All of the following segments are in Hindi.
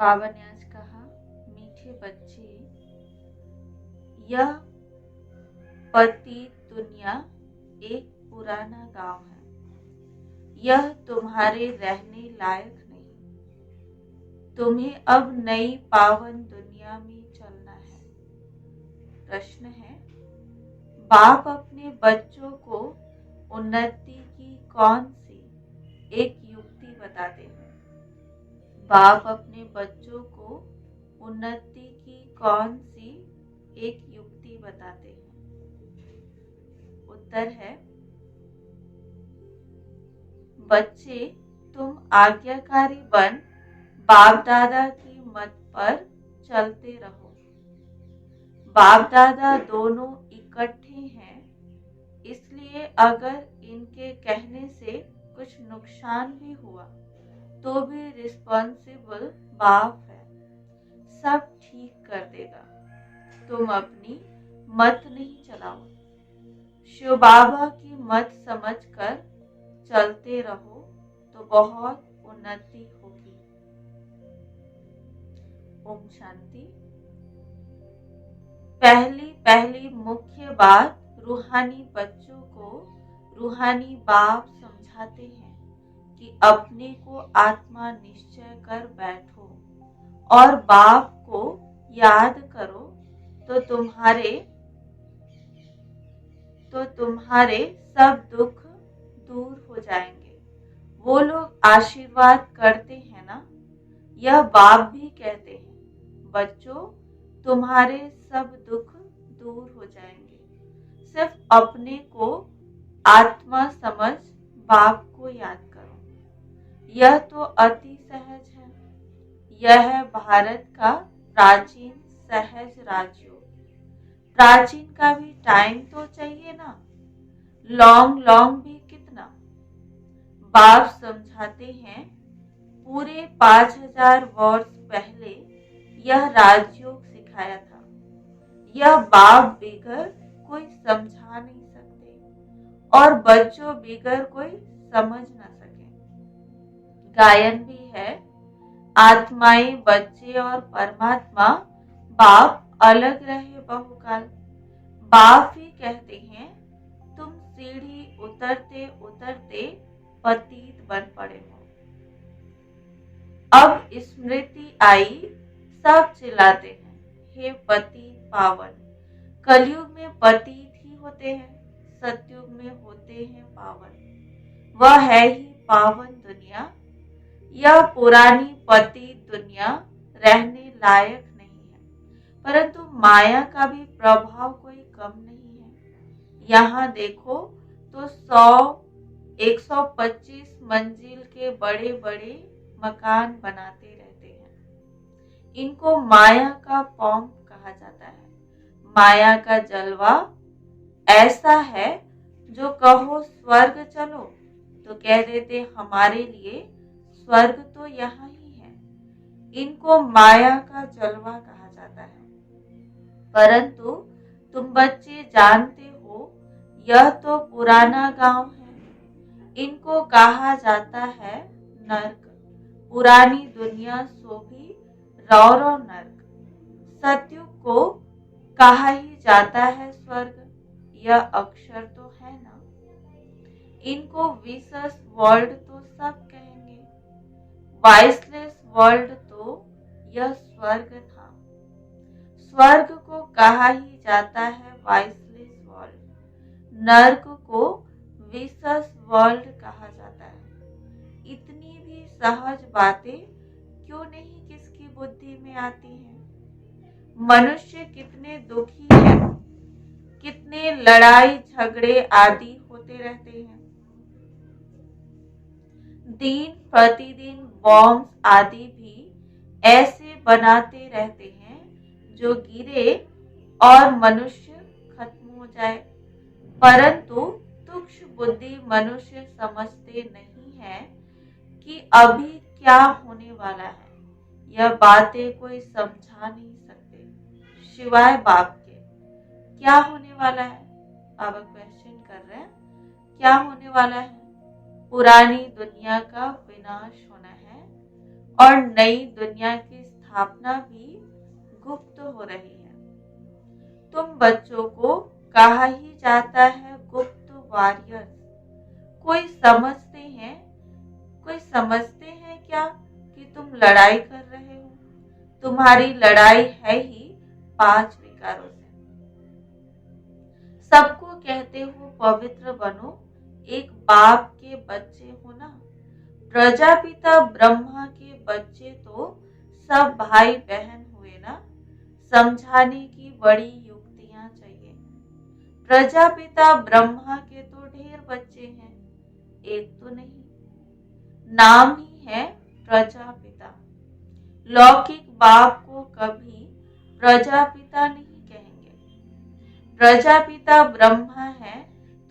बाबा ने आज कहा, मीठे बच्चे, यह पतित दुनिया एक पुराना गांव है। यह तुम्हारे रहने लायक नहीं। तुम्हें अब नई पावन दुनिया में चलना है। प्रश्न है, बाप अपने बच्चों को उन्नति की कौन सी एक युक्ति बताते हैं? बाप अपने बच्चों को उन्नति की कौन सी एक युक्ति बताते हैं? उत्तर है, बच्चे, तुम आज्ञाकारी बन बाप दादा की मत पर चलते रहो। बाप दादा दोनों इकट्ठे हैं, इसलिए अगर इनके कहने से कुछ नुकसान भी हुआ तो भी रिस्पॉन्सिबल बाप है, सब ठीक कर देगा। तुम अपनी मत नहीं चलाओ, शिव बाबा की मत समझकर चलते रहो तो बहुत उन्नति होगी। ओम शांति। पहली मुख्य बात, रूहानी बच्चों को रूहानी बाप समझाते हैं कि अपने को आत्मा निश्चय कर बैठो और बाप को याद करो तो तुम्हारे सब दुख दूर हो जाएंगे। वो लोग आशीर्वाद करते हैं ना, यह बाप भी कहते हैं, बच्चों तुम्हारे सब दुख दूर हो जाएंगे। सिर्फ अपने को आत्मा समझ बाप को याद करो। यह तो अति सहज है। यह है भारत का प्राचीन सहज राजयोग। प्राचीन का भी टाइम तो चाहिए ना, लॉन्ग भी कितना। बाप समझाते हैं, पूरे 5000 वर्ष पहले यह राजयोग सिखाया था। यह बाप बिगर कोई समझा नहीं सकते और बच्चों बिगर कोई समझ ना सके। गायन भी है, आत्माएं बच्चे और परमात्मा बाप अलग रहे बहुकाल। बाप ही कहते हैं, तुम सीढ़ी उतरते उतरते पतित बन पड़े हो। अब स्मृति आई, सब चिल्लाते हैं, हे पतित पावन। कलयुग में पतित ही होते हैं, सतयुग में होते हैं पावन। वह है ही पावन दुनिया। यह पुरानी पतित दुनिया रहने लायक नहीं है, परंतु माया का भी प्रभाव कोई कम नहीं है। यहाँ देखो तो 100-125 मंजिल के बड़े बड़े मकान बनाते रहते हैं। इनको माया का पंप कहा जाता है। माया का जलवा ऐसा है, जो कहो स्वर्ग चलो तो कह देते हमारे लिए स्वर्ग तो यहाँ ही है। इनको माया का जलवा कहा जाता है। परंतु तुम बच्चे जानते हो, यह तो पुराना गांव है। इनको कहा जाता है नर्क। पुरानी दुनिया सो भी रौरव नर्क। सतयुग को कहा ही जाता है स्वर्ग। यह अक्षर तो है ना। इनको विशेष वर्ल्ड तो सब कहेंगे। वाइसलेस वर्ल्ड तो यह स्वर्ग था। स्वर्ग को कहा ही जाता है वाइसलेस वर्ल्ड। नर्क को विशेष वर्ल्ड कहा जाता है। इतनी भी सहज बातें क्यों नहीं किसकी बुद्धि में आती हैं? मनुष्य कितने दुखी है, कितने लड़ाई झगड़े आदि होते रहते हैं। दिन प्रतिदिन बॉम्ब आदि भी ऐसे बनाते रहते हैं जो गिरे और मनुष्य खत्म हो जाए। परंतु तुच्छ बुद्धि मनुष्य समझते नहीं है कि अभी क्या होने वाला है। यह बातें कोई समझा नहीं सकते सिवाय बाप के। क्या होने वाला है? अब क्वेश्चन कर रहे हैं, क्या होने वाला है? पुरानी दुनिया का विनाश होना है और नई दुनिया की स्थापना भी गुप्त हो रही है। तुम बच्चों को कहा ही जाता है गुप्त वॉरियर्स। कोई समझते हैं क्या कि तुम लड़ाई कर रहे हो? तुम्हारी लड़ाई है ही 5 विकारों से। सबको कहते हो पवित्र बनो, एक बाप के बच्चे हो ना। प्रजापिता ब्रह्मा के बच्चे तो सब भाई बहन हुए ना। समझाने की बड़ी युक्तियां चाहिए। प्रजापिता ब्रह्मा के तो ढेर बच्चे हैं, एक तो नहीं। नाम ही है प्रजापिता। लौकिक बाप को कभी प्रजापिता नहीं कहेंगे। प्रजापिता ब्रह्मा है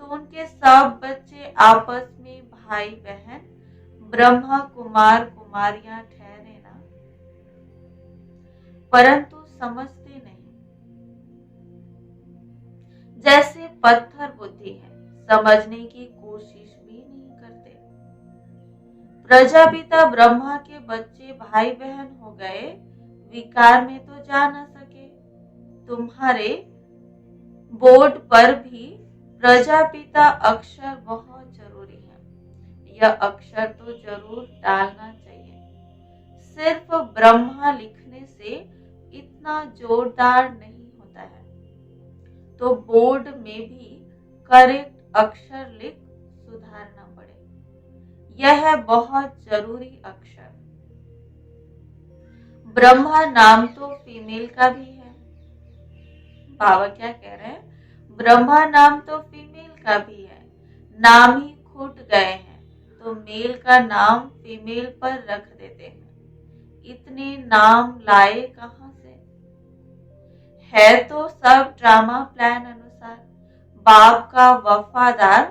तो उनके सब बच्चे आपस में भाई बहन ब्रह्मा कुमार कुमारियां ठहरे ना। परंतु समझते नहीं। जैसे पत्थर बुद्धि है, समझने की कोशिश भी नहीं करते। प्रजापिता ब्रह्मा के बच्चे भाई बहन हो गए, विकार में तो जा न सके। तुम्हारे बोर्ड पर भी प्रजापिता अक्षर बहुत जरूरी है। यह अक्षर तो जरूर डालना चाहिए। सिर्फ ब्रह्मा लिखने से इतना जोरदार नहीं होता है, तो बोर्ड में भी करेक्ट अक्षर लिख सुधारना पड़े। यह है बहुत जरूरी अक्षर। ब्रह्मा नाम तो फीमेल का भी है। बाबा क्या कह रहे हैं? ब्रह्मा नाम तो फीमेल का भी है। नाम ही छूट गए हैं तो मेल का नाम फीमेल पर रख देते हैं। इतने नाम लाए कहां से? है तो सब ड्रामा प्लान अनुसार। बाप का वफादार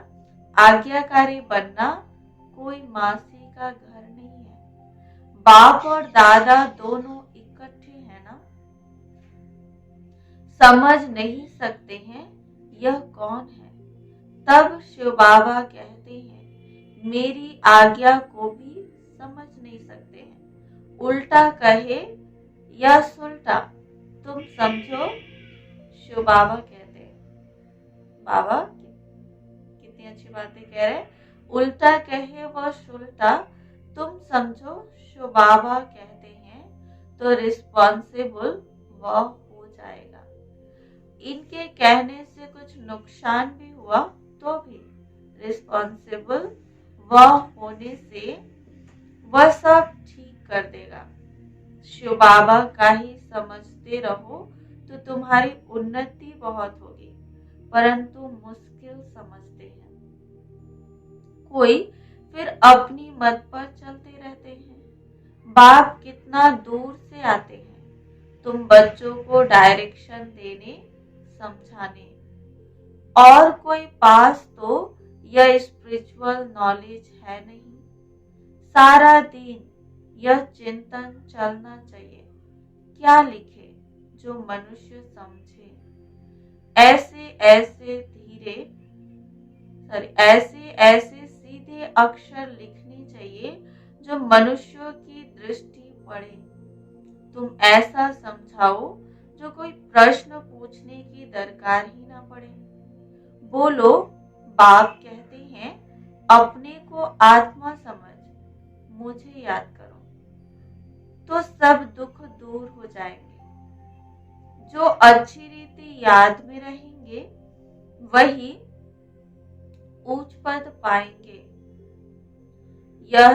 आज्ञाकारी बनना कोई मासी का घर नहीं है। बाप और दादा दोनों इकट्ठे हैं ना। समझ नहीं सकते हैं यह कौन है। तब शिव बाबा कहते हैं मेरी आज्ञा को भी समझ नहीं सकते हैं। उल्टा कहे या सुलटा तुम समझो। शिव बाबा कहते हैं, बाबा कितनी अच्छी बातें कह रहे हैं। उल्टा कहे व सुलटा तुम समझो। शिव बाबा कहते हैं तो रिस्पॉन्सिबल वह हो जाएगा। इनके कहने से कुछ नुकसान भी हुआ तो भी रिस्पॉन्सिबल वह होने से वह सब ठीक कर देगा। शिव बाबा का ही समझते रहो तो तुम्हारी उन्नति बहुत होगी, परंतु मुश्किल समझते हैं। कोई फिर अपनी मत पर चलते रहते हैं। बाप कितना दूर से आते हैं तुम बच्चों को डायरेक्शन देने समझाने, और कोई पास तो यह स्पिरिचुअल नॉलेज है नहीं। सारा दिन यह चिंतन चलना चाहिए क्या लिखे जो मनुष्य समझे। ऐसे सीधे अक्षर लिखने चाहिए जो मनुष्यों की दृष्टि पड़े। तुम ऐसा समझाओ जो कोई प्रश्न पूछने की दरकार ही ना पड़े। बोलो बाप कहते हैं अपने को आत्मा समझ मुझे याद करो तो सब दुख दूर हो जाएंगे। जो अच्छी रीति याद में रहेंगे वही उच्च पद पाएंगे। यह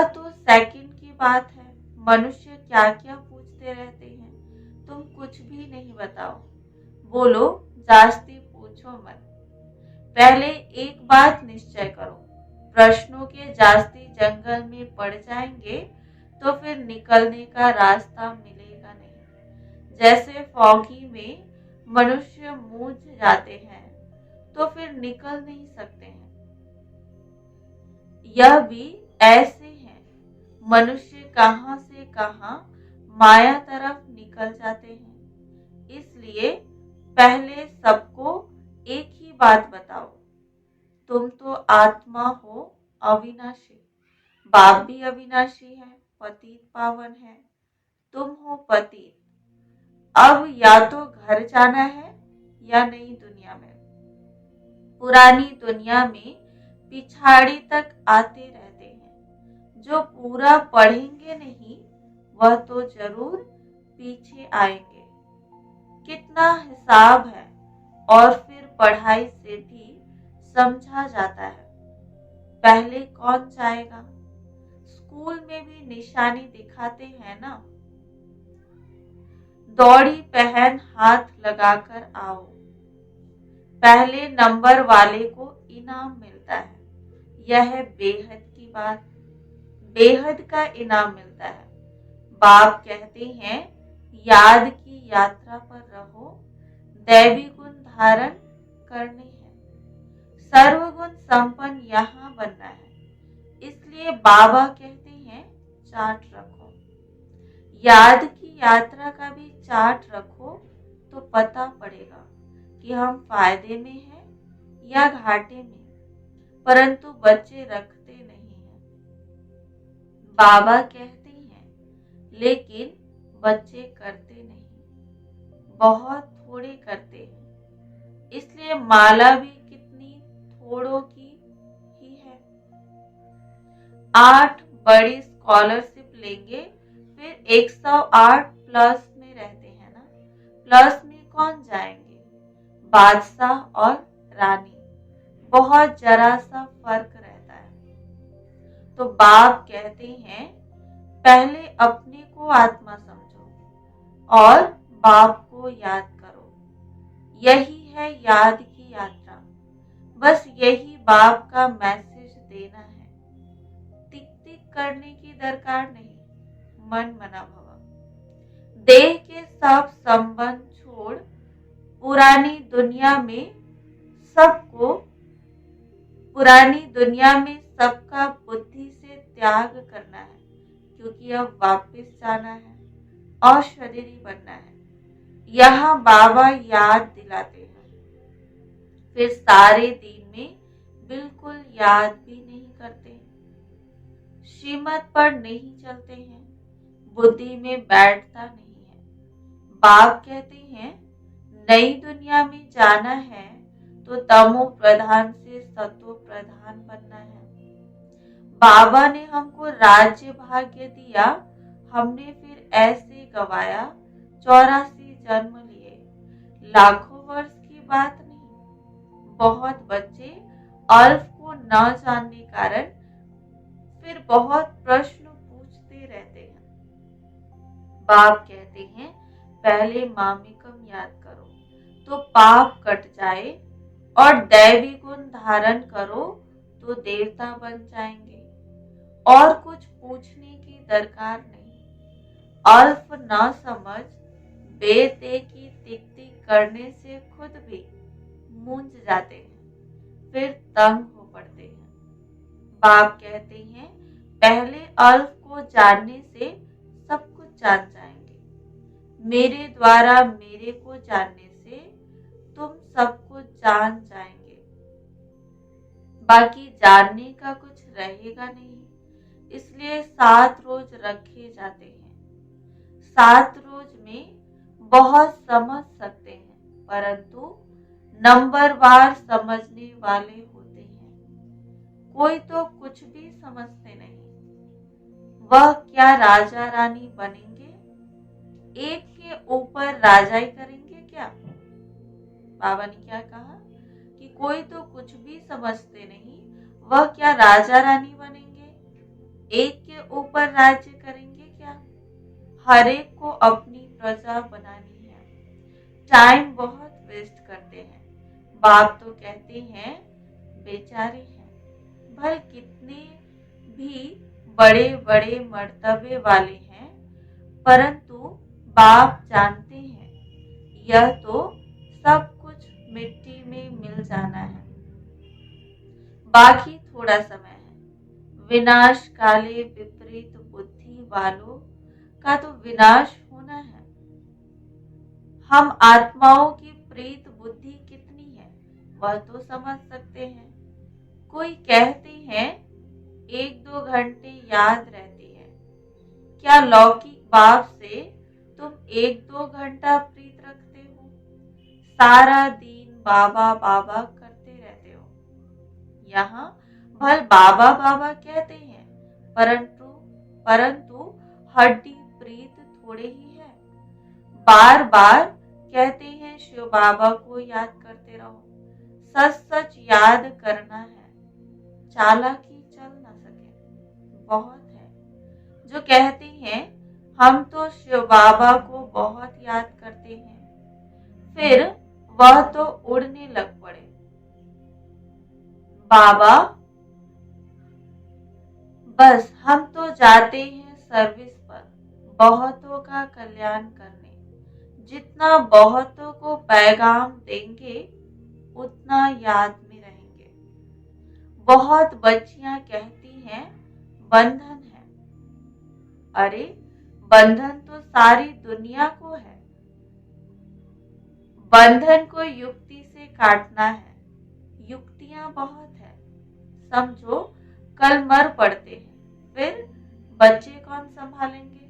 तो सेकंड की बात है। मनुष्य क्या क्या पूछते रहते हैं, तुम कुछ भी नहीं बताओ। बोलो जास्ती पूछो मत। पहले एक बात निश्चय करो, प्रश्नों के जास्ती जंगल में पड़ जाएंगे तो फिर निकलने का रास्ता मिलेगा नहीं। जैसे फौगी में मनुष्य मूझ जाते हैं तो फिर निकल नहीं सकते हैं, यह भी ऐसे है। मनुष्य कहां से कहां माया तरफ निकल जाते हैं। इसलिए पहले सबको एक ही बात बताओ, तुम तो आत्मा हो अविनाशी। बाप भी अविनाशी है, पतित पावन है, तुम हो पतित। अब या तो घर जाना है या नई दुनिया में। पुरानी दुनिया में पिछाड़ी तक आते रहते हैं। जो पूरा पढ़ेंगे नहीं वह तो जरूर पीछे आएंगे। कितना हिसाब है। और फिर पढ़ाई से भी समझा जाता है। पहले कौन जाएगा? स्कूल में भी निशानी दिखाते हैं ना। दौड़ी पहन हाथ लगाकर आओ। पहले नंबर वाले को इनाम मिलता है। यह है बेहद की बात। बेहद का इनाम मिलता है। बाप कहते हैं याद की यात्रा पर रहो, दैवी गुण धारण करने हैं। सर्वगुण संपन्न यहाँ बनना है। इसलिए बाबा कहते हैं चार्ट रखो। याद की यात्रा का भी चार्ट रखो तो पता पड़ेगा कि हम फायदे में हैं या घाटे में। परंतु बच्चे रखते नहीं हैं। बाबा कहते हैं लेकिन बच्चे करते नहीं, बहुत थोड़े करते हैं। इसलिए माला भी कितनी थोड़ों की ही है। 8 बड़ी स्कॉलरशिप लेंगे, फिर 108 प्लस में रहते हैं ना। प्लस में कौन जाएंगे? बादशाह और रानी। बहुत जरा सा फर्क रहता है। तो बाप कहते हैं पहले अपने को आत्मा समझो और बाप को याद करो। यही है याद की यात्रा। बस यही बाप का मैसेज देना है। टिक टिक करने की दरकार नहीं। मन मना भव। देह के सब संबंध छोड़ पुरानी दुनिया में सबका बुद्धि से त्याग करना है। क्योंकि अब वापस जाना है और शरीरी बनना है। यहाँ बाबा याद दिलाते हैं, फिर सारे दिन में बिल्कुल याद भी नहीं करते। श्रीमत पर नहीं चलते हैं। बुद्धि में बैठता नहीं है। बाप कहते हैं नई दुनिया में जाना है तो तमो प्रधान से सतो प्रधान बनना है। बाबा ने हमको राज्य भाग्य दिया, हमने फिर ऐसे गवाया 84 जन्म लिए। लाखों वर्ष की बात नहीं। बहुत बच्चे अल्फ को न जानने कारण फिर बहुत प्रश्न पूछते रहते हैं। बाप कहते हैं पहले मामिकम याद करो तो पाप कट जाए और दैवी गुण धारण करो तो देवता बन जाएंगे। और कुछ पूछने की दरकार नहीं। अल्फ न समझ बेते की टिक टिक करने से खुद भी मूंझ जाते हैं, फिर तंग हो पड़ते हैं। बाप कहते हैं पहले अल्फ को जानने से सब कुछ जान जाएंगे। मेरे द्वारा मेरे को जानने से तुम सब कुछ जान जाएंगे। बाकी जानने का कुछ रहेगा नहीं। इसलिए 7 रोज रखे जाते हैं। 7 रोज में बहुत समझ सकते हैं, परंतु नंबरवार समझने वाले होते हैं। कोई तो कुछ भी समझते नहीं। वह क्या राजा रानी बनेंगे? एक के ऊपर राजाई करेंगे क्या? बाबा ने क्या कहा कि कोई तो कुछ भी समझते नहीं, वह क्या राजा रानी बनेंगे? एक के ऊपर राज्य करेंगे क्या? हर एक को अपनी प्रजा बनानी है। टाइम बहुत वेस्ट करते हैं। बाप तो कहते हैं बेचारे हैं। भले कितने भी बड़े बड़े मर्तबे वाले हैं, परंतु बाप जानते हैं यह तो सब कुछ मिट्टी में मिल जाना है। बाकी थोड़ा समय है। विनाश काले विपरीत बुद्धि वालों का तो विनाश होना है। हम आत्माओं की प्रीत बुद्धि कितनी है वह तो समझ सकते हैं। कोई कहते हैं 1-2 घंटे याद रहती है, क्या लौकिक बाप से तुम 1-2 घंटा प्रीत रखते हो? सारा दिन बाबा बाबा करते रहते हो। यहाँ भल बाबा बाबा कहते हैं, परंतु परंतु हड्डी प्रीत थोड़े ही है। बार बार कहते हैं शिव बाबा को याद करते रहो। सच सच याद करना है, चालाकी चल न सके। बहुत है जो कहते हैं हम तो शिव बाबा को बहुत याद करते हैं, फिर वह तो उड़ने लग पड़े। बाबा बस हम तो जाते हैं सर्विस पर, बहुतों का कल्याण करने। जितना बहुतों को पैगाम देंगे उतना याद में रहेंगे। बहुत बच्चियां कहती हैं बंधन है। अरे बंधन तो सारी दुनिया को है। बंधन को युक्ति से काटना है। युक्तियां बहुत है। समझो कल मर पड़ते हैं, फिर बच्चे कौन संभालेंगे?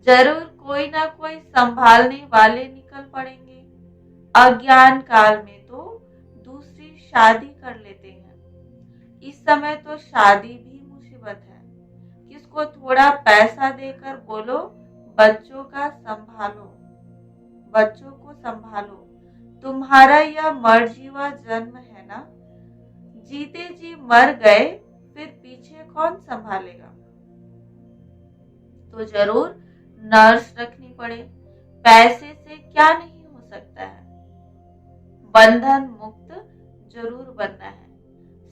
जरूर कोई ना कोई संभालने वाले निकल पड़ेंगे। अज्ञान काल में तो दूसरी शादी कर लेते हैं। इस समय तो शादी भी मुसीबत है। किसको थोड़ा पैसा देकर बोलो बच्चों को संभालो। तुम्हारा यह मर्जीवा जन्म है ना। जीते जी मर गए, फिर पीछे कौन संभालेगा? तो जरूर नर्स रखनी पड़े। पैसे से क्या नहीं हो सकता है। बंधन मुक्त जरूर बनना है।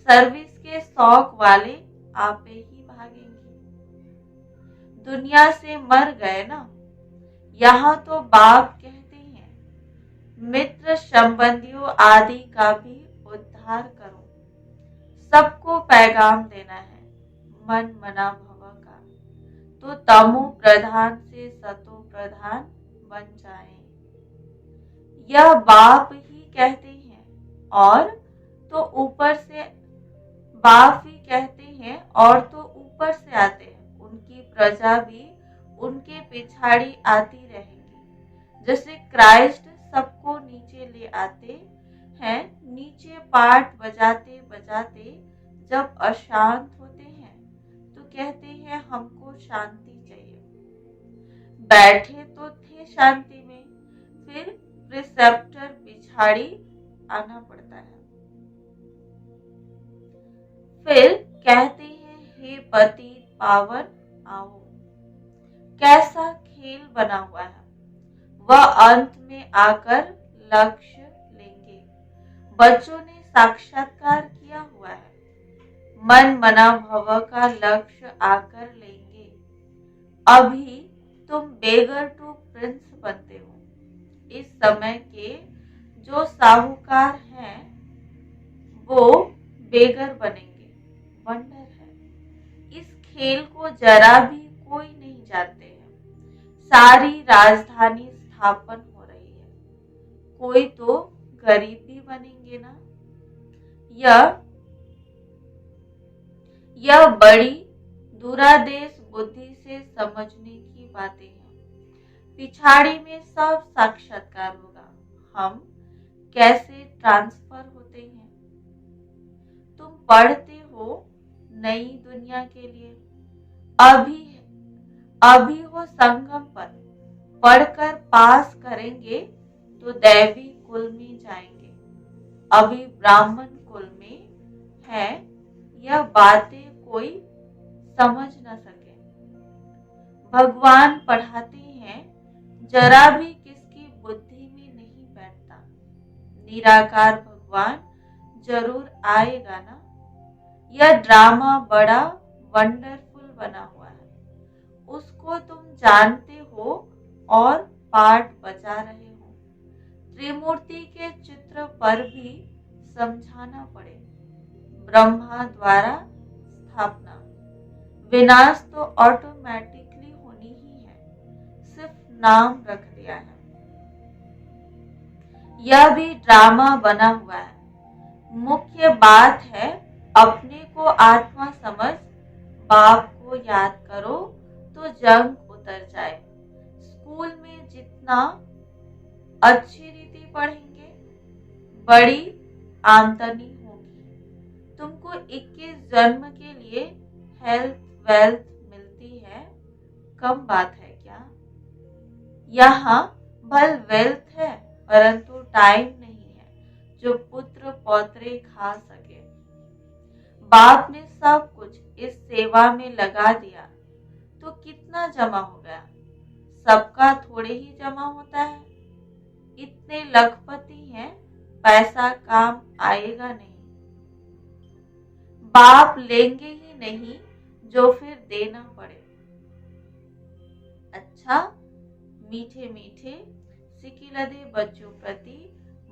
सर्विस के शौक वाले आपे ही भागेंगे। दुनिया से मर गए ना। यहाँ तो बाप कहते हैं मित्र संबंधियों आदि का भी उद्धार करो। सबको पैगाम देना है मन मना भव का, तो तमो प्रधान से सतो प्रधान बन जाए। यह बाप ही कहते हैं और तो ऊपर से बाप ही कहते हैं और तो ऊपर से आते हैं। उनकी प्रजा भी उनके पिछाड़ी आती रहेगी। जैसे क्राइस्ट सबको नीचे ले आते हैं, नीचे पाठ बजाते बजाते जब अशांत होते हैं तो कहते हैं हमको शांति चाहिए। बैठे तो थे शांति में, फिर प्रिसेप्टर पिछाड़ी आना पड़ता है। फिर कहते हैं हे पतित पावन आओ। कैसा खेल बना हुआ है। वह अंत में आकर लक्ष्य लेंगे। बच्चों ने साक्षात्कार किया हुआ है। मन मना भव का लक्ष्य आकर लेंगे। अभी तुम बेगर टू प्रिंस बनते हो। इस समय के जो साहूकार हैं वो बेगर बनेंगे। वंडर है। इस खेल को जरा भी कोई नहीं जानते हैं। सारी राजधानी स्थापन हो रही है। कोई तो गरीब भी बनेंगे ना। यह बड़ी दुरादेश बुद्धि से समझने की बातें हैं। पिछाड़ी में सब साक्षात्कार होगा। हम कैसे ट्रांसफर होते हैं। तुम पढ़ते हो नई दुनिया के लिए। अभी हो संगम पर। पढ़कर पास करेंगे तो दैवी कुल में जाएंगे। अभी ब्राह्मण कुल में है। यह बातें कोई समझ न सके। भगवान पढ़ाते हैं, जरा भी किसकी बुद्धि में नहीं बैठता। निराकार भगवान जरूर आएगा ना। यह ड्रामा बड़ा वंडरफुल बना हुआ है। उसको तुम जानते हो और पाठ बजा रहे हो। त्रिमूर्ति के चित्र पर भी समझाना पड़े। ब्रह्मा द्वारा स्थापना, विनाश तो ऑटोमेटिकली होनी ही है। सिर्फ नाम रख दिया है। यह भी ड्रामा बना हुआ है। मुख्य बात है अपने को आत्मा समझ, बाप को को याद करो तो जंग उतर जाए। स्कूल में जितना अच्छी रीति पढ़ेंगे, बड़ी आमदनी होगी। तुमको 21 जन्म के लिए हेल्थ वेल्थ मिलती है, कम बात है क्या? यहाँ भल वेल्थ है परंतु टाइम नहीं है जो पुत्र पौत्रे खा सके। बाप ने सब कुछ इस सेवा में लगा दिया तो कितना जमा हो गया? सबका थोड़े ही जमा होता है। इतने लखपति हैं, पैसा काम आएगा नहीं। बाप लेंगे ही नहीं जो फिर देना पड़े। अच्छा, मीठे मीठे सिकिलदे बच्चों प्रति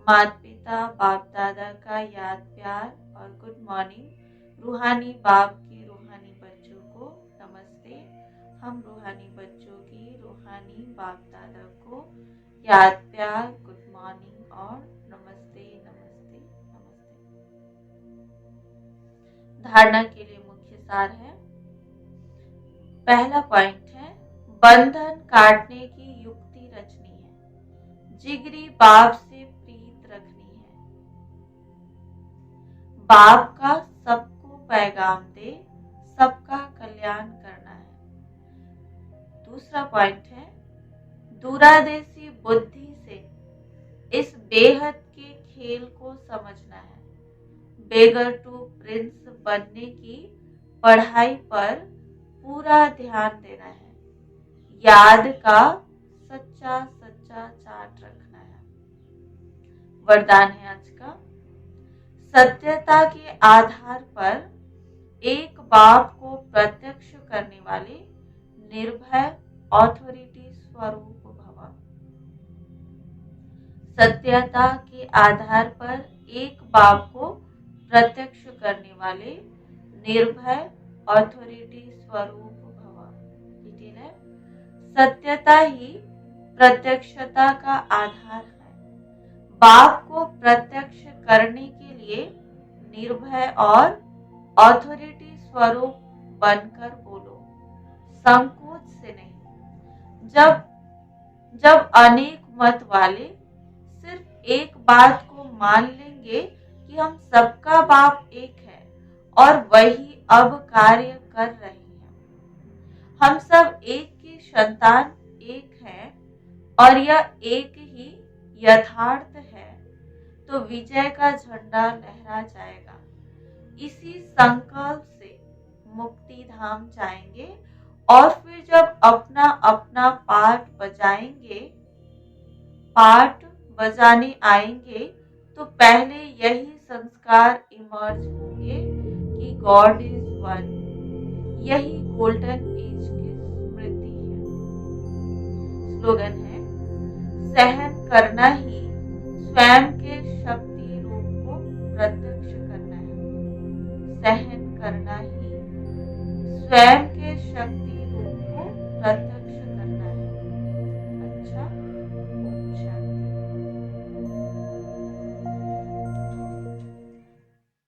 माता पिता बाप दादा का याद प्यार और गुड मॉर्निंग। रूहानी बाप के रूहानी बच्चों को नमस्ते। हम रूहानी बच्चों की रूहानी बाप दादा को याद प्यार गुड मॉर्निंग और नमस्ते नमस्ते नमस्ते। धारणा के लिए मुख्य सार है। पहला पॉइंट है, बंधन काटने की युक्ति रचनी है, जिगरी बाप से प्रीत रखनी है, बाप का सबको पैगाम दे, सबका कल्याण करना है। दूसरा पॉइंट है, दूरादेशी बुद्धि से इस बेहद के खेल को समझना है। बेगर टू प्रिंस बनने की पढ़ाई पर पूरा ध्यान देना है। याद का सच्चा सच्चा चार्ट रखना है। वरदान है आज का, सत्यता के आधार पर एक बाप को प्रत्यक्ष करने वाले निर्भय ऑथोरिटी स्वरूप भव। सत्यता के आधार पर एक बाप को प्रत्यक्ष करने वाले निर्भय ऑथोरिटी स्वरूप भव। डिटेल है, सत्यता ही प्रत्यक्षता का आधार है। बाप को प्रत्यक्ष करने के लिए निर्भय और ऑथोरिटी स्वरूप बनकर बोलो, संकोच से नहीं। जब अनेक मत वाले सिर्फ एक बात को मान लेंगे कि हम सबका बाप एक है और वही अब कार्य कर रहे हैं, हम सब एक की संतान एक है और यह एक ही यथार्थ है, तो विजय का झंडा लहरा जाएगा। इसी संकल्प से मुक्ति धाम जाएंगे और फिर जब अपना अपना पाठ बजाने आएंगे तो पहले यही संस्कार इमर्ज होंगे कि गॉड इज वन। यही गोल्डन एज की स्मृति है। स्लोगन है, सहन करना ही स्वयं के शक्ति रूप को प्रत्यक्ष करना है। सहन करना ही स्वयं के शक्ति